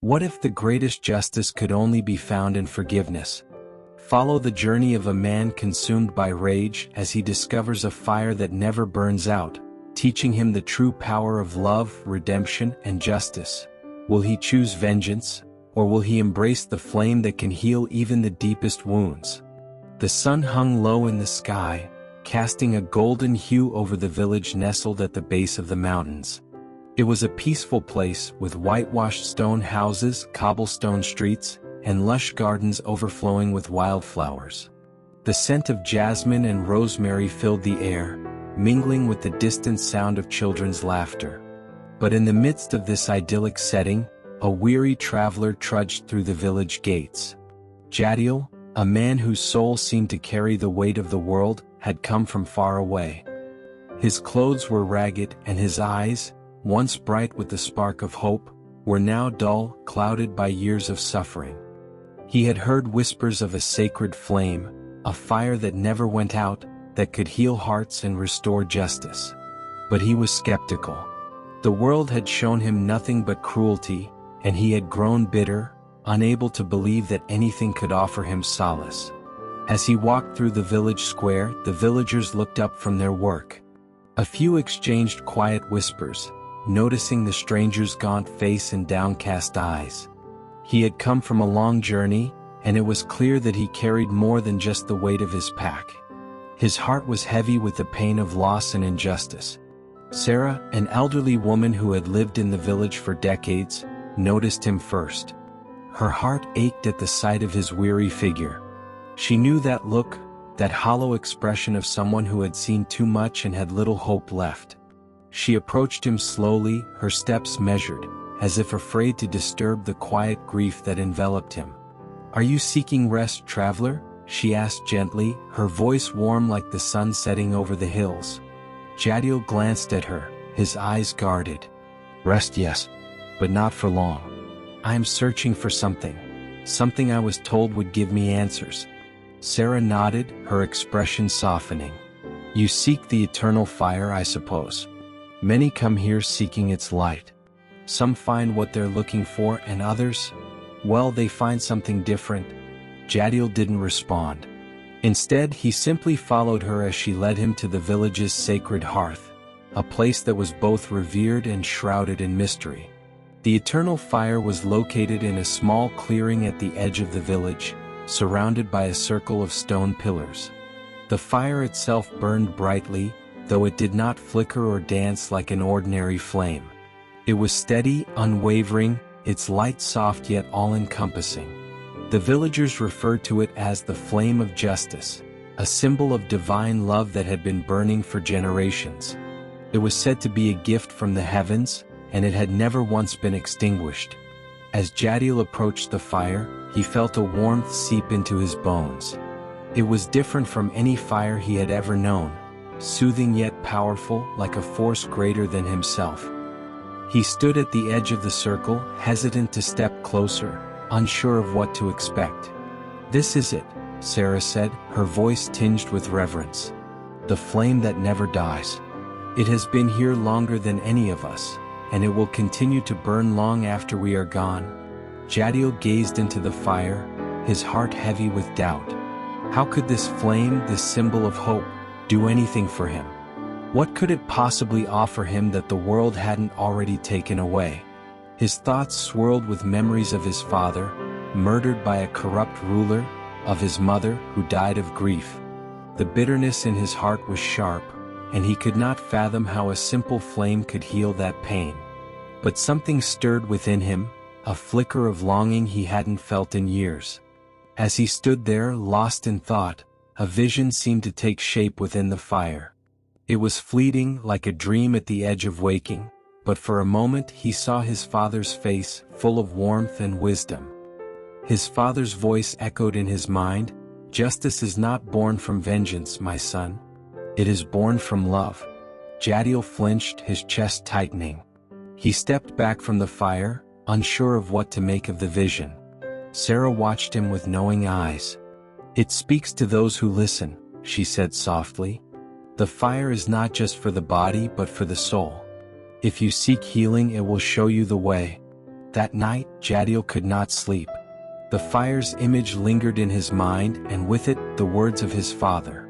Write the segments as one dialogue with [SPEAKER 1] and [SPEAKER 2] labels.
[SPEAKER 1] What if the greatest justice could only be found in forgiveness? Follow the journey of a man consumed by rage as he discovers a fire that never burns out, teaching him the true power of love, redemption, and justice. Will he choose vengeance, or will he embrace the flame that can heal even the deepest wounds? The sun hung low in the sky, casting a golden hue over the village nestled at the base of the mountains. It was a peaceful place with whitewashed stone houses, cobblestone streets, and lush gardens overflowing with wildflowers. The scent of jasmine and rosemary filled the air, mingling with the distant sound of children's laughter. But in the midst of this idyllic setting, a weary traveler trudged through the village gates. Jadiel, a man whose soul seemed to carry the weight of the world, had come from far away. His clothes were ragged, and his eyes, once bright with the spark of hope, were now dull, clouded by years of suffering. He had heard whispers of a sacred flame, a fire that never went out, that could heal hearts and restore justice. But he was skeptical. The world had shown him nothing but cruelty, and he had grown bitter, unable to believe that anything could offer him solace. As he walked through the village square, the villagers looked up from their work. A few exchanged quiet whispers, noticing the stranger's gaunt face and downcast eyes. He had come from a long journey, and it was clear that he carried more than just the weight of his pack. His heart was heavy with the pain of loss and injustice. Sarah, an elderly woman who had lived in the village for decades, noticed him first. Her heart ached at the sight of his weary figure. She knew that look, that hollow expression of someone who had seen too much and had little hope left. She approached him slowly, her steps measured, as if afraid to disturb the quiet grief that enveloped him. "Are you seeking rest, traveler?" she asked gently, her voice warm like the sun setting over the hills. Jadiel glanced at her, his eyes guarded. "Rest, yes, but not for long. I am searching for something I was told would give me answers." Sarah nodded, her expression softening. "You seek the eternal fire, I suppose. Many come here seeking its light. Some find what they're looking for, and others, well, they find something different." Jadiel didn't respond. Instead, he simply followed her as she led him to the village's sacred hearth, a place that was both revered and shrouded in mystery. The eternal fire was located in a small clearing at the edge of the village, surrounded by a circle of stone pillars. The fire itself burned brightly, though it did not flicker or dance like an ordinary flame. It was steady, unwavering, its light soft yet all-encompassing. The villagers referred to it as the flame of justice, a symbol of divine love that had been burning for generations. It was said to be a gift from the heavens, and it had never once been extinguished. As Jadiel approached the fire, he felt a warmth seep into his bones. It was different from any fire he had ever known, soothing yet powerful, like a force greater than himself. He stood at the edge of the circle, hesitant to step closer, unsure of what to expect. "This is it," Sarah said, her voice tinged with reverence. "The flame that never dies. It has been here longer than any of us, and it will continue to burn long after we are gone." Jadiel gazed into the fire, his heart heavy with doubt. How could this flame, this symbol of hope, do anything for him? What could it possibly offer him that the world hadn't already taken away? His thoughts swirled with memories of his father, murdered by a corrupt ruler, of his mother, who died of grief. The bitterness in his heart was sharp, and he could not fathom how a simple flame could heal that pain. But something stirred within him, a flicker of longing he hadn't felt in years. As he stood there, lost in thought, a vision seemed to take shape within the fire. It was fleeting, like a dream at the edge of waking, but for a moment he saw his father's face, full of warmth and wisdom. His father's voice echoed in his mind, "Justice is not born from vengeance, my son. It is born from love." Jadiel flinched, his chest tightening. He stepped back from the fire, unsure of what to make of the vision. Sarah watched him with knowing eyes. "It speaks to those who listen," she said softly. "The fire is not just for the body but for the soul. If you seek healing, it will show you the way." That night, Jadiel could not sleep. The fire's image lingered in his mind, and with it, the words of his father.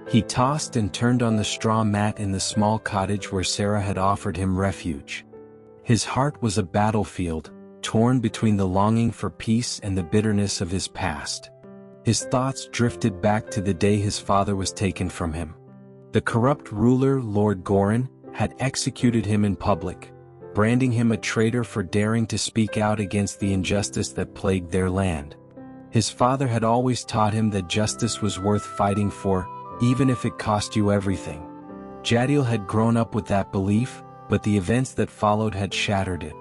[SPEAKER 1] He tossed and turned on the straw mat in the small cottage where Sarah had offered him refuge. His heart was a battlefield, torn between the longing for peace and the bitterness of his past. His thoughts drifted back to the day his father was taken from him. The corrupt ruler, Lord Gorin, had executed him in public, branding him a traitor for daring to speak out against the injustice that plagued their land. His father had always taught him that justice was worth fighting for, even if it cost you everything. Jadiel had grown up with that belief, but the events that followed had shattered it.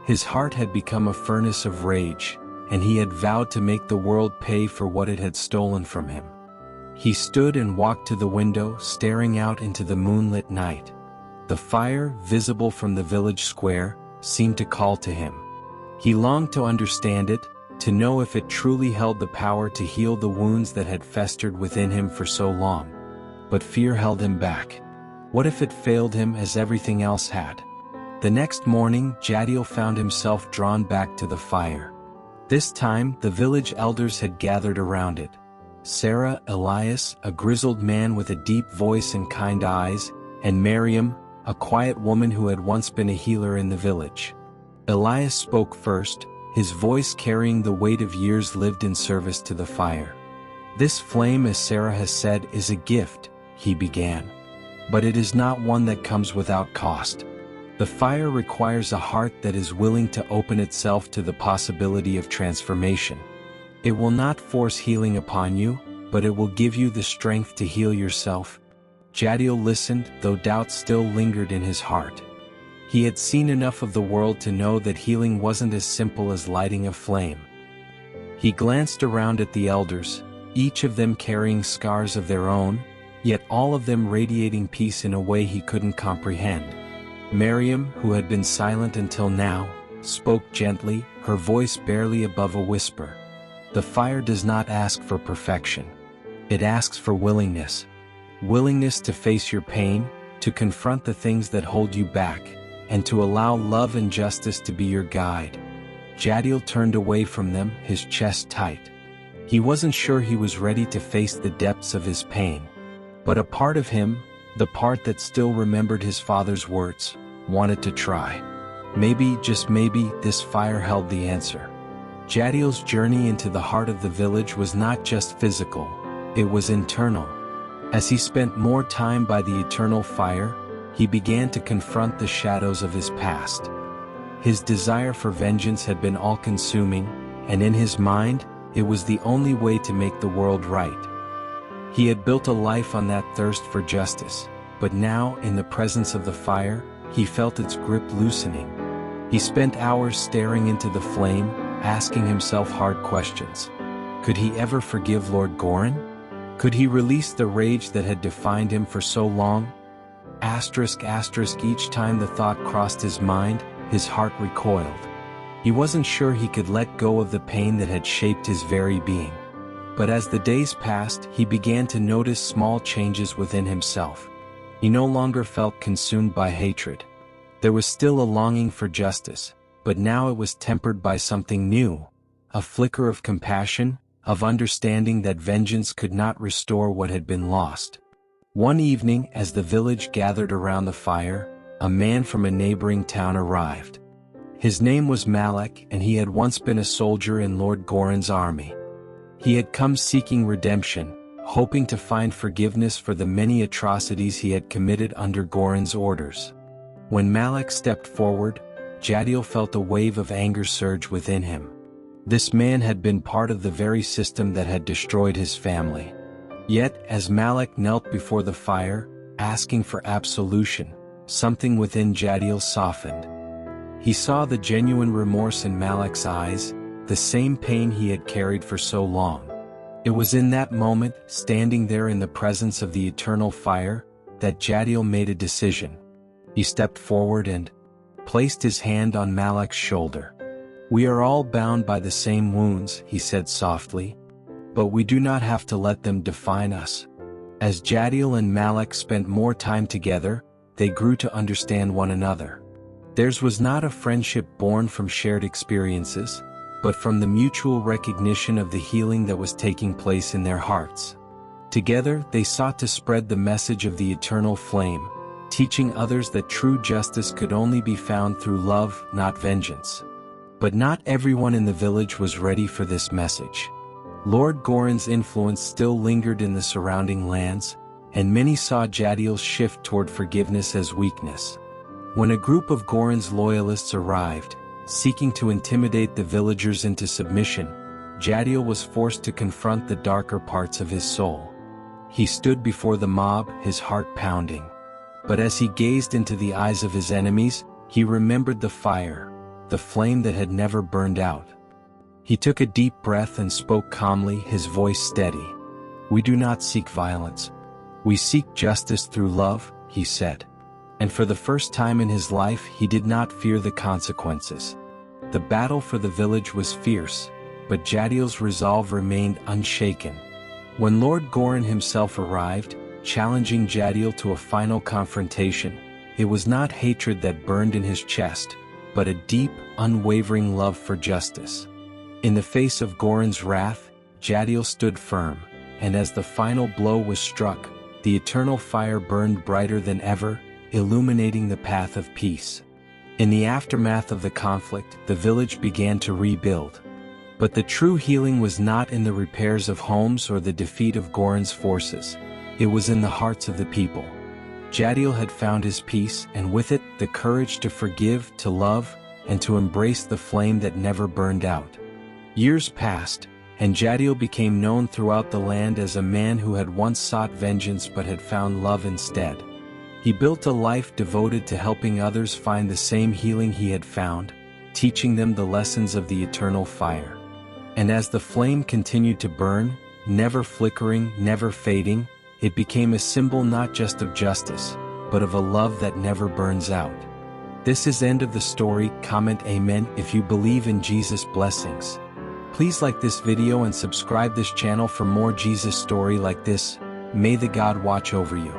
[SPEAKER 1] His heart had become a furnace of rage, and he had vowed to make the world pay for what it had stolen from him. He stood and walked to the window, staring out into the moonlit night. The fire, visible from the village square, seemed to call to him. He longed to understand it, to know if it truly held the power to heal the wounds that had festered within him for so long. But fear held him back. What if it failed him as everything else had? The next morning, Jadiel found himself drawn back to the fire. This time, the village elders had gathered around it. Sarah, Elias, a grizzled man with a deep voice and kind eyes, and Miriam, a quiet woman who had once been a healer in the village. Elias spoke first, his voice carrying the weight of years lived in service to the fire. "This flame, as Sarah has said, is a gift," he began. "But it is not one that comes without cost. The fire requires a heart that is willing to open itself to the possibility of transformation. It will not force healing upon you, but it will give you the strength to heal yourself." Jadiel listened, though doubt still lingered in his heart. He had seen enough of the world to know that healing wasn't as simple as lighting a flame. He glanced around at the elders, each of them carrying scars of their own, yet all of them radiating peace in a way he couldn't comprehend. Miriam, who had been silent until now, spoke gently, her voice barely above a whisper. "The fire does not ask for perfection. It asks for willingness. Willingness to face your pain, to confront the things that hold you back, and to allow love and justice to be your guide." Jadiel turned away from them, his chest tight. He wasn't sure he was ready to face the depths of his pain. But a part of him, the part that still remembered his father's words, wanted to try. Maybe, just maybe, this fire held the answer. Jadiel's journey into the heart of the village was not just physical, it was internal. As he spent more time by the eternal fire, he began to confront the shadows of his past. His desire for vengeance had been all-consuming, and in his mind, it was the only way to make the world right. He had built a life on that thirst for justice, but now, in the presence of the fire, he felt its grip loosening. He spent hours staring into the flame, asking himself hard questions. Could he ever forgive Lord Gorin? Could he release the rage that had defined him for so long? Each time the thought crossed his mind, his heart recoiled. He wasn't sure he could let go of the pain that had shaped his very being. But as the days passed, he began to notice small changes within himself. He no longer felt consumed by hatred. There was still a longing for justice, but now it was tempered by something new, a flicker of compassion, of understanding that vengeance could not restore what had been lost. One evening, as the village gathered around the fire, a man from a neighboring town arrived. His name was Malak, and he had once been a soldier in Lord Gorin's army. He had come seeking redemption, hoping to find forgiveness for the many atrocities he had committed under Gorin's orders. When Malak stepped forward, Jadiel felt a wave of anger surge within him. This man had been part of the very system that had destroyed his family. Yet, as Malak knelt before the fire, asking for absolution, something within Jadiel softened. He saw the genuine remorse in Malak's eyes, the same pain he had carried for so long. It was in that moment, standing there in the presence of the eternal fire, that Jadiel made a decision. He stepped forward and placed his hand on Malak's shoulder. "We are all bound by the same wounds," he said softly, "but we do not have to let them define us." As Jadiel and Malak spent more time together, they grew to understand one another. Theirs was not a friendship born from shared experiences, but from the mutual recognition of the healing that was taking place in their hearts. Together, they sought to spread the message of the eternal flame, teaching others that true justice could only be found through love, not vengeance. But not everyone in the village was ready for this message. Lord Gorin's influence still lingered in the surrounding lands, and many saw Jadiel's shift toward forgiveness as weakness. When a group of Gorin's loyalists arrived, seeking to intimidate the villagers into submission, Jadiel was forced to confront the darker parts of his soul. He stood before the mob, his heart pounding. But as he gazed into the eyes of his enemies, he remembered the fire, the flame that had never burned out. He took a deep breath and spoke calmly, his voice steady. "We do not seek violence. We seek justice through love," he said. And for the first time in his life, he did not fear the consequences. The battle for the village was fierce, but Jadiel's resolve remained unshaken. When Lord Gorin himself arrived, challenging Jadiel to a final confrontation, it was not hatred that burned in his chest, but a deep, unwavering love for justice. In the face of Gorin's wrath, Jadiel stood firm, and as the final blow was struck, the eternal fire burned brighter than ever, illuminating the path of peace. In the aftermath of the conflict, the village began to rebuild. But the true healing was not in the repairs of homes or the defeat of Gorin's forces. It was in the hearts of the people. Jadiel had found his peace, and with it, the courage to forgive, to love, and to embrace the flame that never burned out. Years passed, and Jadiel became known throughout the land as a man who had once sought vengeance but had found love instead. He built a life devoted to helping others find the same healing he had found, teaching them the lessons of the eternal fire. And as the flame continued to burn, never flickering, never fading, it became a symbol not just of justice, but of a love that never burns out. This is end of the story. Comment Amen if you believe in Jesus' blessings. Please like this video and subscribe this channel for more Jesus story like this. May the God watch over you.